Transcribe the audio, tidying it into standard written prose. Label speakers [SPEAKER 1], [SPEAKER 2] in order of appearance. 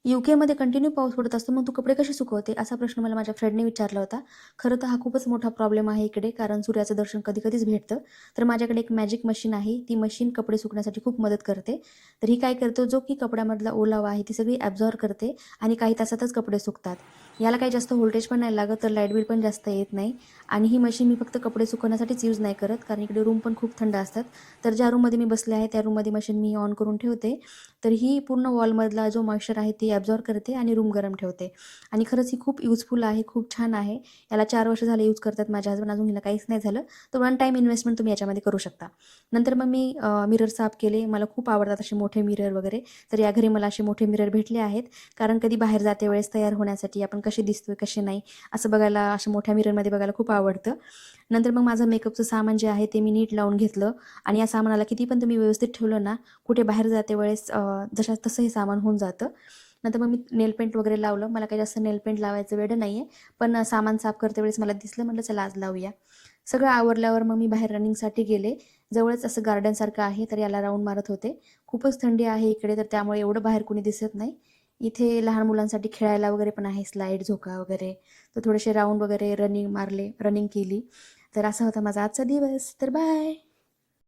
[SPEAKER 1] UK continue पाऊस पडत असतो, मग तू कपडे कसे सुकवते? असा प्रश्न मला माझ्या फ्रेंडने विचारला होता. खरं तर हा खूपच मोठा प्रॉब्लेम आहे इकडे, कारण सूर्याचं दर्शन कधी-कधीच भेटतं. तर माझ्याकडे एक मॅजिक मशीन आहे. ती मशीन कपडे सुकण्यासाठी खूप मदत करते. तर ही काय करतो, जो की कपड्यामधला ओलावा आहे, ती सगळी ॲब्झॉर्ब करते आणि काही तासातच कपडे सुकतात. याला काही जास्त व्होल्टेज पण नाही लागत, तर लाईट बिल पण जास्त येत नाही. आणि ही मशीन मी फक्त कपडे सुकवण्यासाठीच यूज नाही करत, कारण इकडे रूम पण खूप थंड असतात. तर ज्या रूममध्ये मी बसले आहे, त्या रूममध्ये मशीन मी ऑन करून ठेवते. तर ही पूर्ण वॉलमधला जो मॉइश्चर आहे ती ॲब्झॉर्ब करते आणि रूम गरम ठेवते. आणि खरंच ही खूप युजफुल आहे, खूप छान आहे. याला 4 वर्ष झाले यूज करतात माझे हसबंड, अजून हिला काहीच नाही झालं. तर वन टाईम इन्व्हेस्टमेंट तुम्ही याच्यामध्ये करू शकता. नंतर मग मी मिरर साफ केले. मला खूप आवडतात असे मोठे मिरर वगैरे. तर या घरी मला असे मोठे मिरर भेटले आहेत. कारण कधी बाहेर जाते वेळेस तयार होण्यासाठी आपण कसे दिसतोय, कसे नाही, असं बघायला, अशा मोठ्या मिररमध्ये बघायला खूप आवडतं. नंतर मग माझं मेकअपचं सामान जे आहे ते मी नीट लावून घेतलं. आणि या सामानाला किती पण तुम्ही व्यवस्थित ठेवलं ना, कुठे बाहेर जाते वेळेस जशा तसं हे सामान होऊन जातं. नंतर मग मी नेल पेंट वगैरे लावलं. मला काही जास्त नेल पेंट लावायचं वेड नाही आहे, पण सामान साफ करते वेळेस मला दिसलं, म्हटलं चला आज लावूया. सगळं आवरल्यावर मग मी बाहेर रनिंगसाठी गेले. जवळच असं गार्डनसारखं आहे, तर याला राऊंड मारत होते. खूपच थंडी आहे इकडे, तर त्यामुळे एवढं बाहेर कोणी दिसत नाही. इथे लहान मुलांसाठी खेळायला वगैरे पण आहे, स्लाईड, झोका वगैरे. तर थोडेसे राऊंड वगैरे रनिंग मारले, रनिंग केली. तर असा होता माझा आजचा दिवस. तर बाय.